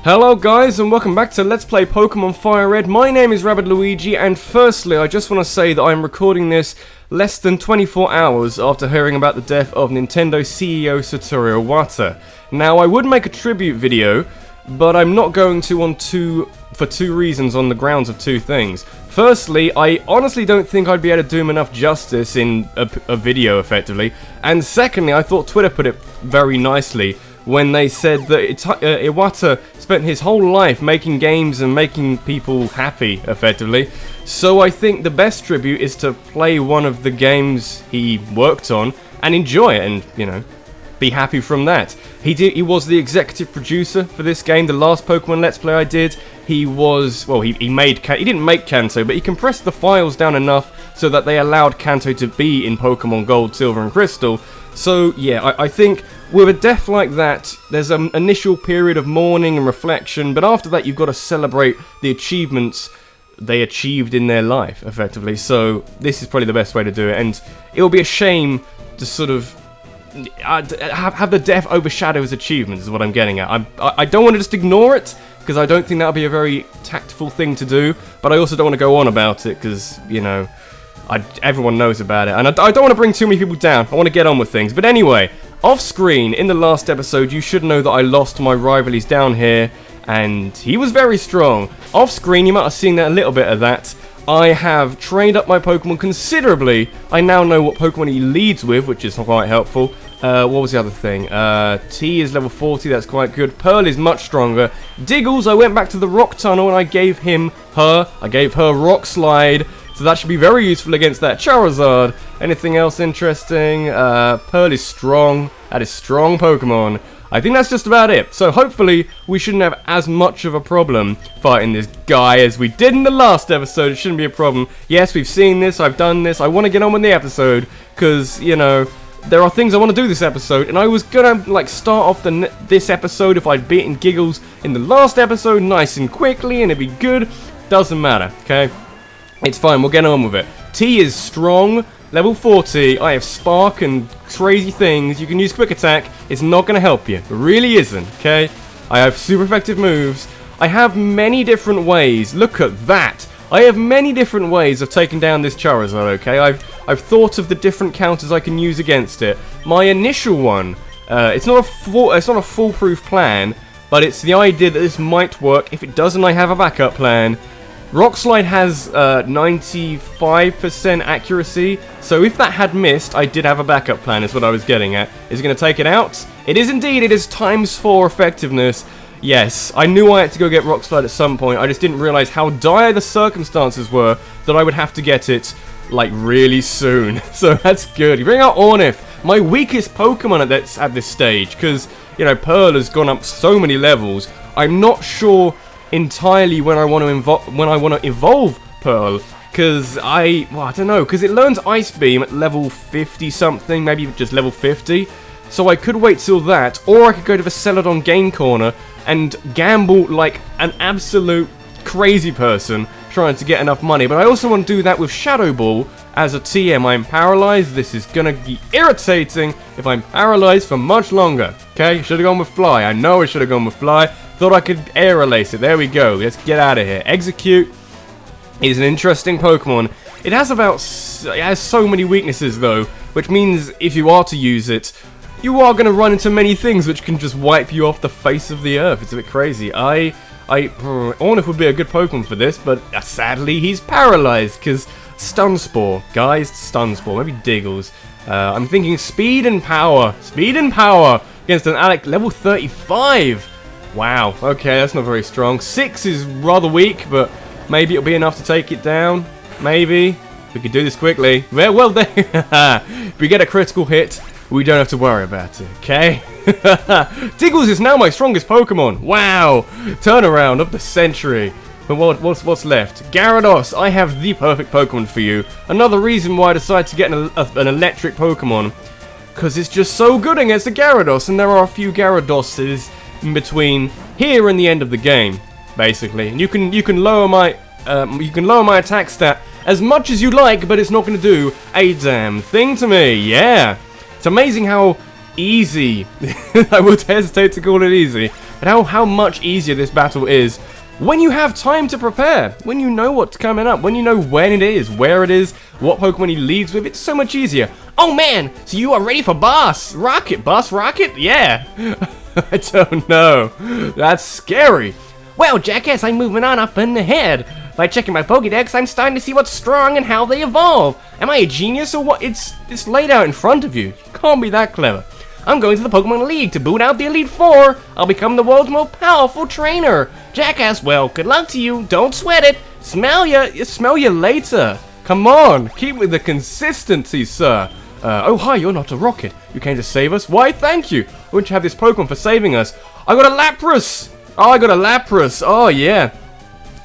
Hello guys and welcome back to Let's Play Pokemon FireRed. My name is Rabbidluigi and firstly I just want to say that I'm recording this less than 24 hours after hearing about the death of Nintendo CEO Satoru Iwata. Now I would make a tribute video, but I'm not going to for two reasons on the grounds of two things. Firstly, I honestly don't think I'd be able to do him enough justice in a video effectively, and secondly I thought Twitter put it very nicely when they said that Iwata spent his whole life making games and making people happy, effectively. So I think the best tribute is to play one of the games he worked on and enjoy it and, you know, be happy from that. He was the executive producer for this game, the last Pokemon Let's Play I did. He was, well, he didn't make Kanto, but he compressed the files down enough so that they allowed Kanto to be in Pokemon Gold, Silver and Crystal. So yeah, I think with a death like that, there's an initial period of mourning and reflection, but after that you've got to celebrate the achievements they achieved in their life, effectively. So this is probably the best way to do it, and it will be a shame to sort of have the death overshadow his achievements, is what I'm getting at. I don't want to just ignore it, because I don't think that would be a very tactful thing to do, but I also don't want to go on about it, because, you know, everyone knows about it, and I don't want to bring too many people down. I want to get on with things. But anyway, off-screen, in the last episode, you should know that I lost my rivalries down here, and he was very strong. Off-screen, you might have seen that a little bit of that. I have trained up my Pokemon considerably. I now know what Pokemon he leads with, which is quite helpful. What was the other thing? T is level 40, that's quite good. Pearl is much stronger. Diggles, I went back to the Rock Tunnel and I gave her Rock Slide. So that should be very useful against that Charizard. Anything else interesting? Pearl is strong. That is strong Pokemon. I think that's just about it. So hopefully we shouldn't have as much of a problem fighting this guy as we did in the last episode. It shouldn't be a problem. Yes, we've seen this. I've done this. I want to get on with the episode because, you know, there are things I want to do this episode, and I was gonna like start off this episode if I'd beaten Giggles in the last episode nice and quickly, and it'd be good. Doesn't matter, okay? It's fine. We'll get on with it. T is strong, level 40. I have Spark and crazy things. You can use Quick Attack. It's not gonna help you. It really isn't, okay? I have super effective moves. I have many different ways. Look at that. I have many different ways of taking down this Charizard, okay? I've thought of the different counters I can use against it. My initial one, it's not a foolproof plan, but it's the idea that this might work. If it doesn't, I have a backup plan. Rock Slide has 95% accuracy, so if that had missed, I did have a backup plan, is what I was getting at. Is it going to take it out? It is indeed. It is ×4 effectiveness. Yes, I knew I had to go get Rock Slide at some point. I just didn't realize how dire the circumstances were that I would have to get it, like, really soon. So that's good. You bring out Ornith, my weakest Pokemon at this stage, because, you know, Pearl has gone up so many levels. I'm not sure entirely when I want to evolve Pearl, because I don't know, because it learns Ice Beam at level 50 something, maybe just level 50. So I could wait till that, or I could go to the Celadon Game Corner and gamble like an absolute crazy person trying to get enough money. But I also want to do that with Shadow Ball as a TM. I'm paralyzed. This is going to be irritating if I'm paralyzed for much longer. Okay, should have gone with Fly. I know I should have gone with Fly. Thought I could Air Release it. There we go. Let's get out of here. Execute is an interesting Pokemon. It has so many weaknesses though, which means if you are to use it, you are going to run into many things which can just wipe you off the face of the earth. It's a bit crazy. Ornith would be a good Pokemon for this, but sadly he's paralyzed because Stun Spore. Guys, Stun Spore. Maybe Diggles. I'm thinking Speed and Power. Speed and Power against an Alec level 35. Wow. Okay, that's not very strong. 6 is rather weak, but maybe it'll be enough to take it down. Maybe. We could do this quickly. Well, there. If we get a critical hit, we don't have to worry about it, okay? Diggles is now my strongest Pokemon. Wow! Turnaround of the century. But what's left? Gyarados, I have the perfect Pokemon for you. Another reason why I decided to get an electric Pokemon, because it's just so good against the Gyarados, and there are a few Gyaradoses in between here and the end of the game, basically. And you can lower my attack stat as much as you like, but it's not going to do a damn thing to me. Yeah. It's amazing how easy, I would hesitate to call it easy, at how much easier this battle is when you have time to prepare, when you know what's coming up, when you know when it is, where it is, what Pokemon he leads with. It's so much easier. Oh man, so you are ready for Boss Rocket? Boss Rocket? Yeah. I don't know. That's scary. Well, Jackass, I'm moving on up in the head. By checking my Pokédex, I'm starting to see what's strong and how they evolve. Am I a genius or what? It's laid out in front of you. You can't be that clever. I'm going to the Pokemon League to boot out the Elite Four. I'll become the world's most powerful trainer. Jackass, well, good luck to you. Don't sweat it. Smell you later. Come on, keep with the consistency, sir. Oh, hi, you're not a rocket. You came to save us? Why, thank you. Wouldn't you have this Pokemon for saving us? I got a Lapras. Oh, I got a Lapras. Oh, yeah.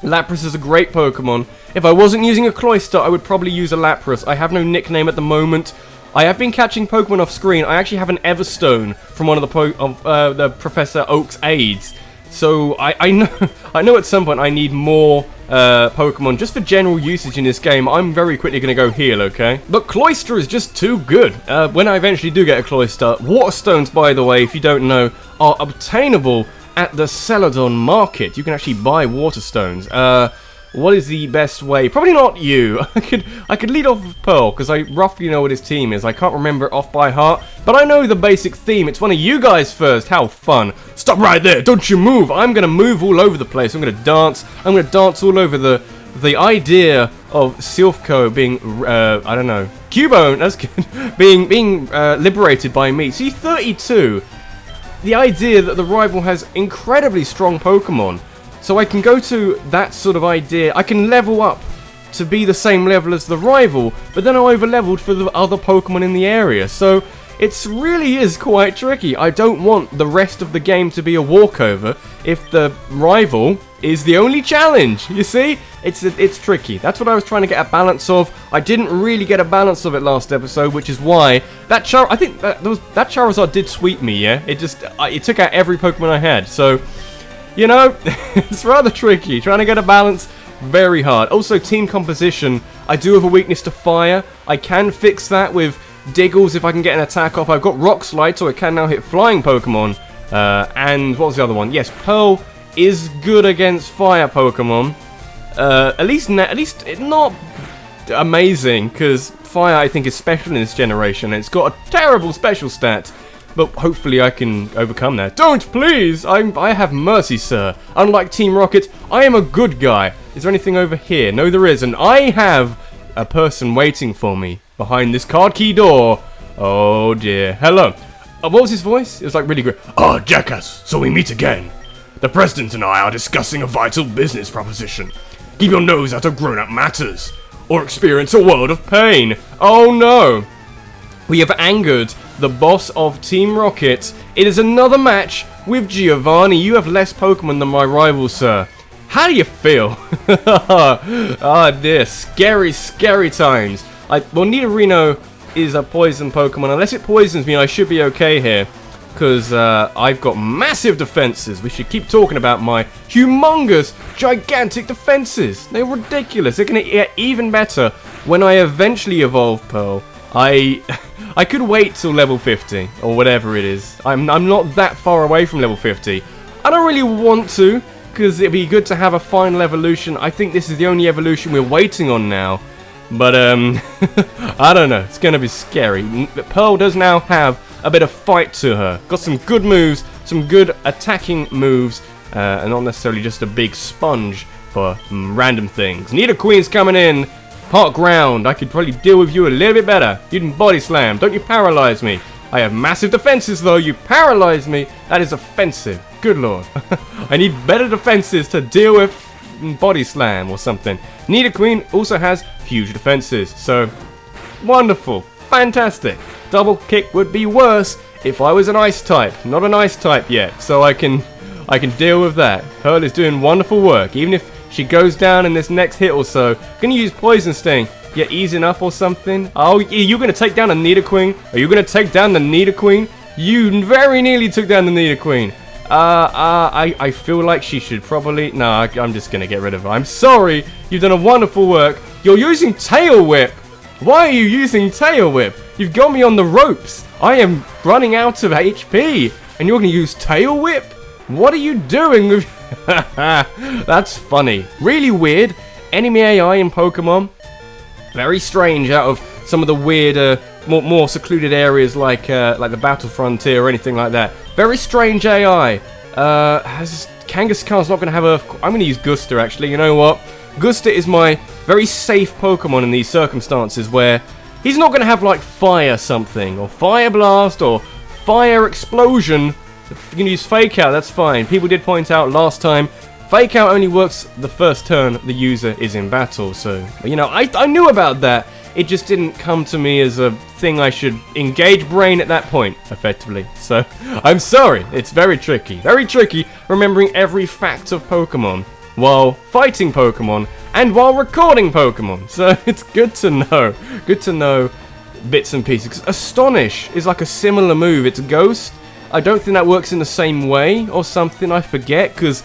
Lapras is a great Pokemon. If I wasn't using a Cloyster, I would probably use a Lapras. I have no nickname at the moment. I have been catching Pokemon off screen. I actually have an Everstone from one of the Professor Oak's aides. So I know at some point I need more Pokemon just for general usage in this game. I'm very quickly going to go heal, okay? But Cloyster is just too good. When I eventually do get a Cloyster, Waterstones, by the way, if you don't know, are obtainable at the Celadon Market. You can actually buy Waterstones. What is the best way? Probably not you. I could lead off with Pearl, because I roughly know what his team is. I can't remember it off by heart, but I know the basic theme. It's one of you guys first. How fun. Stop right there. Don't you move. I'm going to move all over the place. I'm going to dance. I'm going to dance all over the idea of Silphco being, I don't know, Cubone, that's good, being liberated by me. See, 32, the idea that the rival has incredibly strong Pokemon. So I can go to that sort of idea. I can level up to be the same level as the rival, but then I'm over-leveled for the other Pokemon in the area. So it really is quite tricky. I don't want the rest of the game to be a walkover if the rival is the only challenge. You see? It's tricky. That's what I was trying to get a balance of. I didn't really get a balance of it last episode, which is why that I think that Charizard did sweep me, yeah? It took out every Pokemon I had. So, you know, it's rather tricky. Trying to get a balance, very hard. Also, team composition. I do have a weakness to fire. I can fix that with Diggles if I can get an attack off. I've got Rock Slide, so I can now hit flying Pokemon. And what was the other one? Yes, Pearl is good against fire Pokemon. At least not amazing, because fire I think is special in this generation. And it's got a terrible special stat. But hopefully I can overcome that. Don't, please! I have mercy, sir. Unlike Team Rocket, I am a good guy. Is there anything over here? No, there isn't. I have a person waiting for me behind this card key door. Oh, dear. Hello. What was his voice? It was like really great. Ah, Jackass, so we meet again. The President and I are discussing a vital business proposition. Keep your nose out of grown-up matters, or experience a world of pain. Oh, no. We have angered the boss of Team Rocket. It is another match with Giovanni. You have less Pokemon than my rival, sir. How do you feel? Ah, dear. Scary, scary times. Well, Nidorino is a poison Pokemon. Unless it poisons me, I should be okay here. Because I've got massive defenses. We should keep talking about my humongous, gigantic defenses. They're ridiculous. They're going to get even better when I eventually evolve Pearl. I could wait till level 50, or whatever it is. I'm not that far away from level 50. I don't really want to, because it'd be good to have a final evolution. I think this is the only evolution we're waiting on now. But, I don't know. It's going to be scary. Pearl does now have a bit of fight to her. Got some good moves, some good attacking moves, and not necessarily just a big sponge for random things. Nidoqueen's coming in. Part ground. I could probably deal with you a little bit better. You didn't body slam. Don't you paralyze me. I have massive defenses though. You paralyze me. That is offensive. Good lord. I need better defenses to deal with body slam or something. Nidoqueen also has huge defenses. So, wonderful. Fantastic. Double kick would be worse if I was an ice type. Not an ice type yet. So I can deal with that. Pearl is doing wonderful work. Even if she goes down in this next hit or so. Gonna use Poison Sting. Get easing up or something. Oh, you're gonna take down the Nidoqueen? Are you gonna take down the Nidoqueen? You very nearly took down the Nidoqueen. I feel like she should probably... No, I'm just gonna get rid of her. I'm sorry. You've done a wonderful work. You're using Tail Whip. Why are you using Tail Whip? You've got me on the ropes. I am running out of HP. And you're gonna use Tail Whip? What are you doing with... That's funny. Really weird. Enemy AI in Pokemon. Very strange out of some of the weirder, more secluded areas like the Battle Frontier or anything like that. Very strange AI. Kangaskhan's not going to have a... I'm going to use Gusta, actually. You know what? Gusta is my very safe Pokemon in these circumstances where he's not going to have, like, Fire something, or Fire Blast, or Fire Explosion. If you can use Fake Out, that's fine. People did point out last time, Fake Out only works the first turn the user is in battle, so, you know, I knew about that. It just didn't come to me as a thing I should engage brain at that point, effectively. So, I'm sorry, it's very tricky remembering every fact of Pokemon while fighting Pokemon and while recording Pokemon. So, it's good to know bits and pieces. Astonish is like a similar move, it's a Ghost. I don't think that works in the same way or something, I forget, because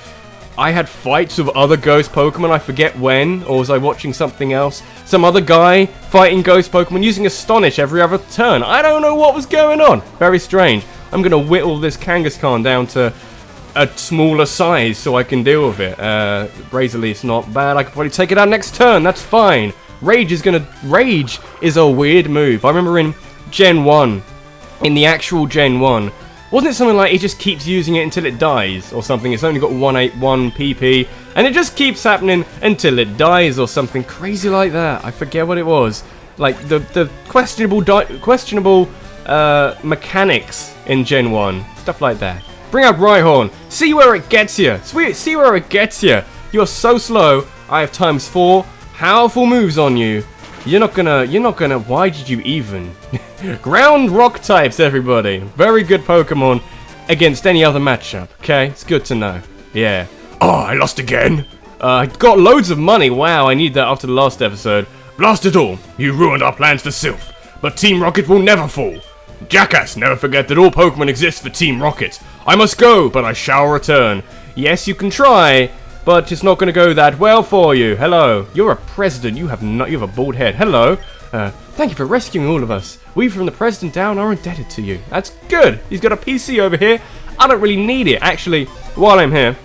I had fights with other Ghost Pokemon, I forget when, or was I watching something else? Some other guy fighting Ghost Pokemon using Astonish every other turn. I don't know what was going on. Very strange. I'm going to whittle this Kangaskhan down to a smaller size so I can deal with it. Razor Leaf's not bad. I could probably take it out next turn. That's fine. Rage is a weird move. I remember in Gen 1, in the actual Gen 1, wasn't it something like it just keeps using it until it dies or something? It's only got 181 PP and it just keeps happening until it dies or something crazy like that. I forget what it was. Like the questionable mechanics in Gen 1. Stuff like that. Bring out Rhyhorn. See where it gets you. See where it gets you. You're so slow. I have ×4 powerful moves on you. You're not gonna, why did you even? Ground rock types, everybody. Very good Pokemon against any other matchup, okay? It's good to know. Yeah. Oh, I lost again. I got loads of money. Wow, I need that after the last episode. Blast it all. You ruined our plans for Sylph. But Team Rocket will never fall. Jackass, never forget that all Pokemon exist for Team Rocket. I must go, but I shall return. Yes, you can try, but it's not going to go that well for you. Hello. You're a president. You have a bald head. Hello. Thank you for rescuing all of us. We from the president down are indebted to you. That's good. He's got a PC over here. I don't really need it. Actually, while I'm here,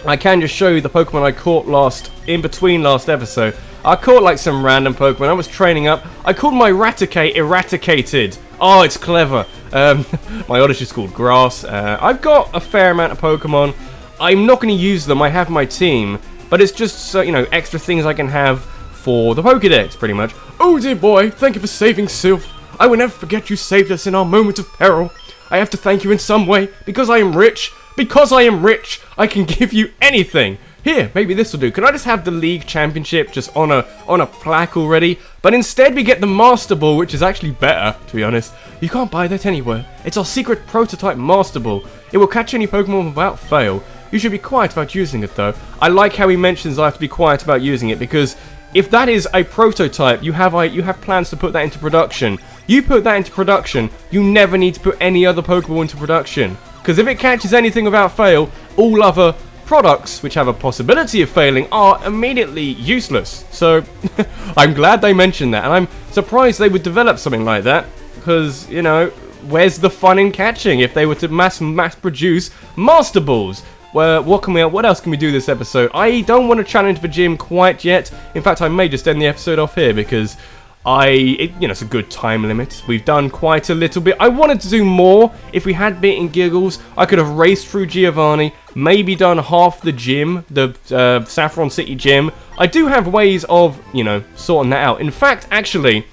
I can just show you the Pokemon I caught in between last episode. I caught like some random Pokemon. I was training up. I called my Raticate Eradicated. Oh, it's clever. My Oddish is called Grass. I've got a fair amount of Pokemon. I'm not going to use them. I have my team. But it's just, you know, extra things I can have for the Pokédex, pretty much. Oh dear boy, thank you for saving Sylph. I will never forget you saved us in our moment of peril. I have to thank you in some way, because I am rich. Because I am rich, I can give you anything. Here, maybe this will do. Can I just have the League Championship just on a plaque already? But instead we get the Master Ball, which is actually better, to be honest. You can't buy that anywhere. It's our secret prototype Master Ball. It will catch any Pokemon without fail. You should be quiet about using it though. I like how he mentions I have to be quiet about using it, because if that is a prototype, you have plans to put that into production. You put that into production, you never need to put any other Pokeball into production. Because if it catches anything without fail, all other products which have a possibility of failing are immediately useless. So I'm glad they mentioned that, and I'm surprised they would develop something like that, because, you know, where's the fun in catching if they were to mass produce Master Balls? Well, what else can we do this episode? I don't want to challenge the gym quite yet. In fact, I may just end the episode off here because it's a good time limit. We've done quite a little bit. I wanted to do more. If we had beaten Giggles, I could have raced through Giovanni, maybe done half the gym, the Saffron City gym. I do have ways of, sorting that out. In fact, actually,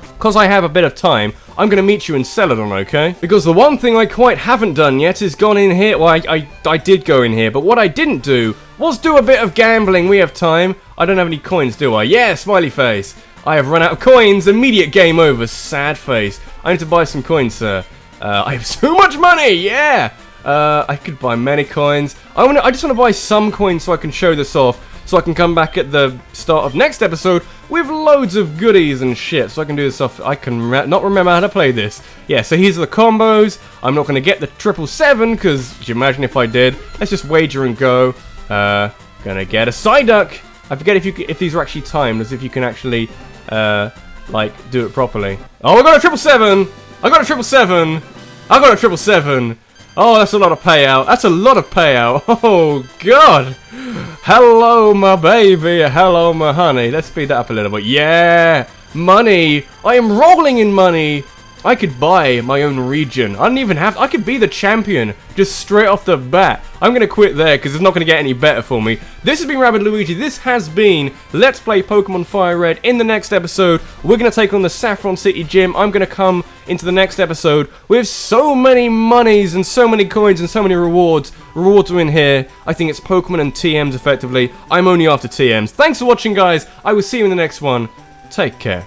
because I have a bit of time, I'm going to meet you in Celadon, okay? Because the one thing I quite haven't done yet is gone in here. Well, I did go in here, but what I didn't do was do a bit of gambling. We have time. I don't have any coins, do I? Yeah, smiley face. I have run out of coins. Immediate game over. Sad face. I need to buy some coins, sir. I have so much money. Yeah. I could buy many coins. I just want to buy some coins so I can show this off. So I can come back at the start of next episode with loads of goodies and shit. So I can do this off. I can not remember how to play this. Yeah, so here's the combos. I'm not going to get the 777 because you imagine if I did. Let's just wager and go. Gonna get a Psyduck. I forget if these are actually timed, as if you can actually do it properly. Oh, I got a 777. I got a 777. I got a 777. Oh, that's a lot of payout. That's a lot of payout. Oh, God. Hello, my baby. Hello, my honey. Let's speed that up a little bit. Yeah. Money. I am rolling in money. I could buy my own region. I don't even have to. I could be the champion just straight off the bat. I'm going to quit there because it's not going to get any better for me. This has been Rabbidluigi. This has been Let's Play Pokemon Fire Red. In the next episode, we're going to take on the Saffron City Gym. I'm going to come into the next episode with so many monies and so many coins and so many rewards. Rewards are in here. I think it's Pokemon and TMs effectively. I'm only after TMs. Thanks for watching, guys. I will see you in the next one. Take care.